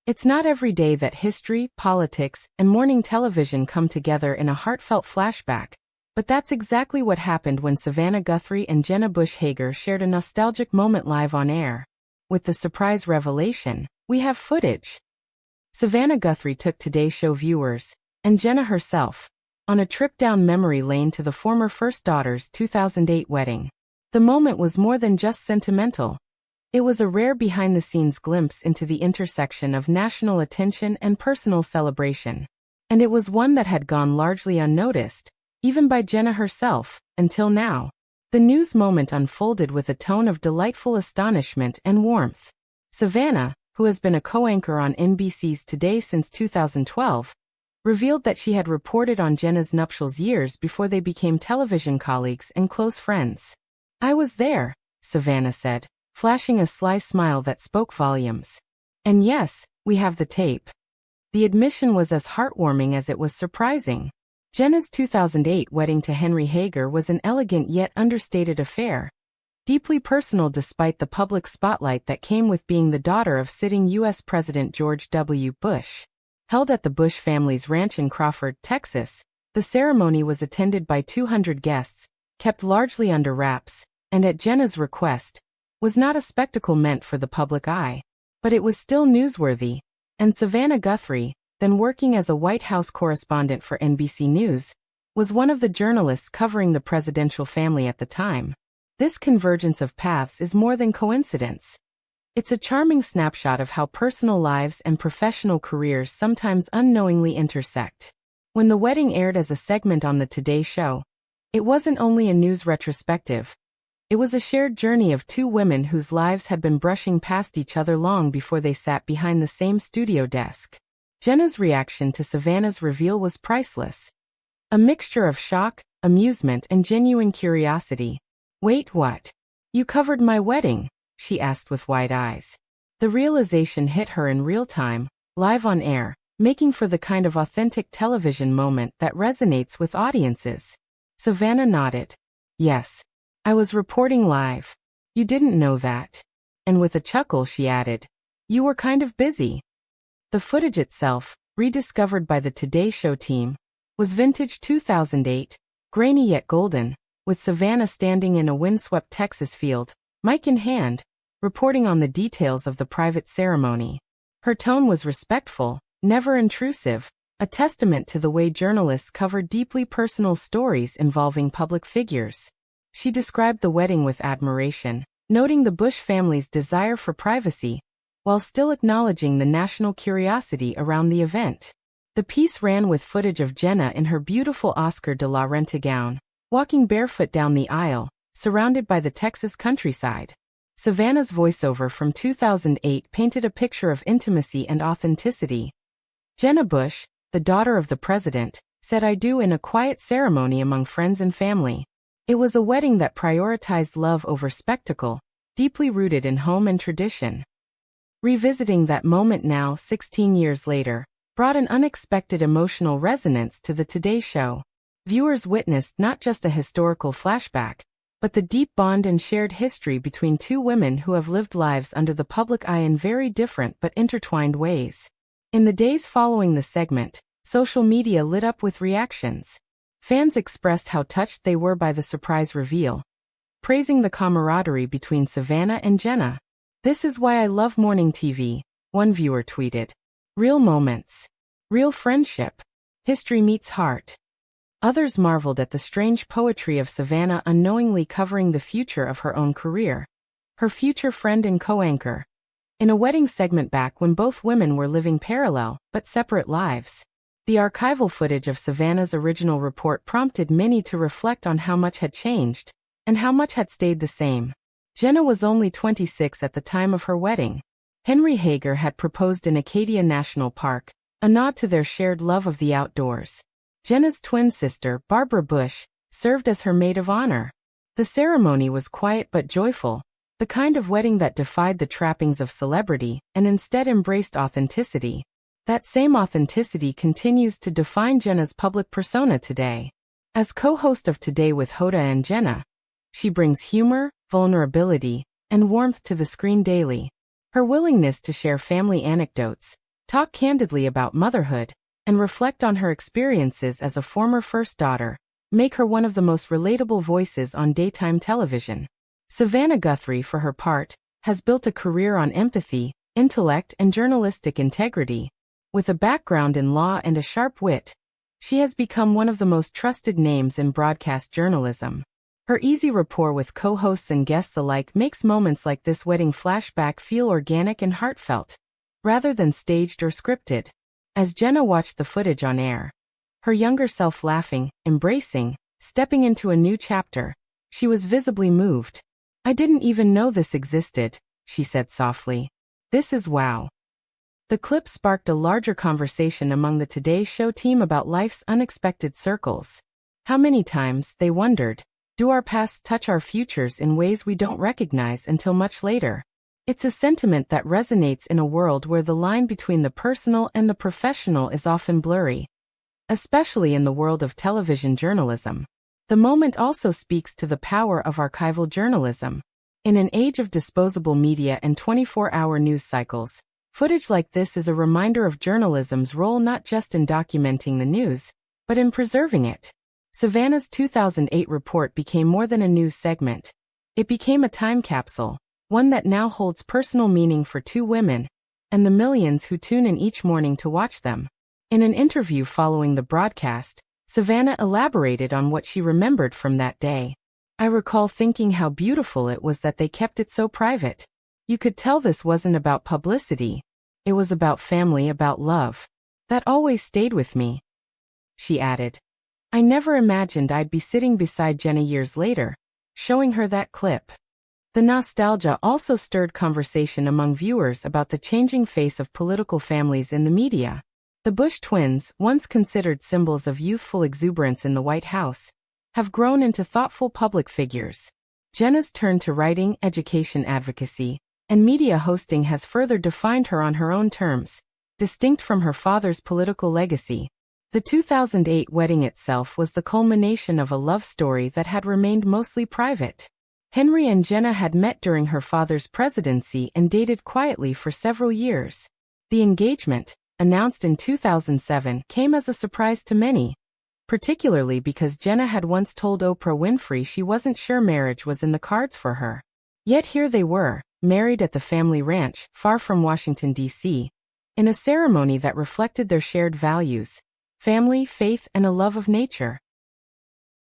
It's not every day that history, politics, and morning television come together in a heartfelt flashback, but that's exactly what happened when Savannah Guthrie and Jenna Bush Hager shared a nostalgic moment live on air. With the surprise revelation, we have footage. Savannah Guthrie took Today's Show viewers, and Jenna herself, on a trip down memory lane to the former first daughter's 2008 wedding. The moment was more than just sentimental. It was a rare behind-the-scenes glimpse into the intersection of national attention and personal celebration. And it was one that had gone largely unnoticed, even by Jenna herself, until now. The news moment unfolded with a tone of delightful astonishment and warmth. Savannah, who has been a co-anchor on NBC's Today since 2012, revealed that she had reported on Jenna's nuptials years before they became television colleagues and close friends. "I was there," Savannah said, flashing a sly smile that spoke volumes. "And yes, we have the tape." The admission was as heartwarming as it was surprising. Jenna's 2008 wedding to Henry Hager was an elegant yet understated affair, deeply personal despite the public spotlight that came with being the daughter of sitting U.S. President George W. Bush. Held at the Bush family's ranch in Crawford, Texas, the ceremony was attended by 200 guests, kept largely under wraps, and at Jenna's request, was not a spectacle meant for the public eye. But it was still newsworthy, and Savannah Guthrie, then working as a White House correspondent for NBC News, was one of the journalists covering the presidential family at the time. This convergence of paths is more than coincidence. It's a charming snapshot of how personal lives and professional careers sometimes unknowingly intersect. When the wedding aired as a segment on the Today Show, it wasn't only a news retrospective. It was a shared journey of two women whose lives had been brushing past each other long before they sat behind the same studio desk. Jenna's reaction to Savannah's reveal was priceless. A mixture of shock, amusement, and genuine curiosity. "Wait, what? You covered my wedding?" she asked with wide eyes. The realization hit her in real time, live on air, making for the kind of authentic television moment that resonates with audiences. Savannah nodded. "Yes. I was reporting live. You didn't know that." And with a chuckle she added, "You were kind of busy." The footage itself, rediscovered by the Today Show team, was vintage 2008, grainy yet golden, with Savannah standing in a windswept Texas field, mic in hand, reporting on the details of the private ceremony. Her tone was respectful, never intrusive, a testament to the way journalists cover deeply personal stories involving public figures. She described the wedding with admiration, noting the Bush family's desire for privacy, while still acknowledging the national curiosity around the event. The piece ran with footage of Jenna in her beautiful Oscar de la Renta gown, walking barefoot down the aisle, surrounded by the Texas countryside. Savannah's voiceover from 2008 painted a picture of intimacy and authenticity. Jenna Bush, the daughter of the president, said "I do" in a quiet ceremony among friends and family. It was a wedding that prioritized love over spectacle, deeply rooted in home and tradition. Revisiting that moment now, 16 years later, brought an unexpected emotional resonance to the Today Show. Viewers witnessed not just a historical flashback, but the deep bond and shared history between two women who have lived lives under the public eye in very different but intertwined ways. In the days following the segment, social media lit up with reactions. Fans expressed how touched they were by the surprise reveal, praising the camaraderie between Savannah and Jenna. "This is why I love morning TV," one viewer tweeted. "Real moments. Real friendship. History meets heart." Others marveled at the strange poetry of Savannah unknowingly covering the future of her own career. Her future friend and co-anchor. In a wedding segment back when both women were living parallel, but separate lives. The archival footage of Savannah's original report prompted many to reflect on how much had changed, and how much had stayed the same. Jenna was only 26 at the time of her wedding. Henry Hager had proposed in Acadia National Park, a nod to their shared love of the outdoors. Jenna's twin sister, Barbara Bush, served as her maid of honor. The ceremony was quiet but joyful, the kind of wedding that defied the trappings of celebrity and instead embraced authenticity. That same authenticity continues to define Jenna's public persona today. As co-host of Today with Hoda and Jenna, she brings humor, vulnerability, and warmth to the screen daily. Her willingness to share family anecdotes, talk candidly about motherhood, and reflect on her experiences as a former first daughter, make her one of the most relatable voices on daytime television. Savannah Guthrie, for her part, has built a career on empathy, intellect, and journalistic integrity. With a background in law and a sharp wit, she has become one of the most trusted names in broadcast journalism. Her easy rapport with co-hosts and guests alike makes moments like this wedding flashback feel organic and heartfelt, rather than staged or scripted. As Jenna watched the footage on air, her younger self laughing, embracing, stepping into a new chapter, she was visibly moved. "I didn't even know this existed," she said softly. "This is wow." The clip sparked a larger conversation among the Today Show team about life's unexpected circles. How many times, they wondered, do our pasts touch our futures in ways we don't recognize until much later? It's a sentiment that resonates in a world where the line between the personal and the professional is often blurry, especially in the world of television journalism. The moment also speaks to the power of archival journalism. In an age of disposable media and 24-hour news cycles, footage like this is a reminder of journalism's role not just in documenting the news, but in preserving it. Savannah's 2008 report became more than a news segment. It became a time capsule, one that now holds personal meaning for two women, and the millions who tune in each morning to watch them. In an interview following the broadcast, Savannah elaborated on what she remembered from that day. "I recall thinking how beautiful it was that they kept it so private. You could tell this wasn't about publicity. It was about family, about love. That always stayed with me," she added. "I never imagined I'd be sitting beside Jenna years later, showing her that clip." The nostalgia also stirred conversation among viewers about the changing face of political families in the media. The Bush twins, once considered symbols of youthful exuberance in the White House, have grown into thoughtful public figures. Jenna's turn to writing, education advocacy, and media hosting has further defined her on her own terms, distinct from her father's political legacy. The 2008 wedding itself was the culmination of a love story that had remained mostly private. Henry and Jenna had met during her father's presidency and dated quietly for several years. The engagement, announced in 2007, came as a surprise to many, particularly because Jenna had once told Oprah Winfrey she wasn't sure marriage was in the cards for her. Yet here they were, married at the family ranch, far from Washington, D.C., in a ceremony that reflected their shared values: family, faith, and a love of nature.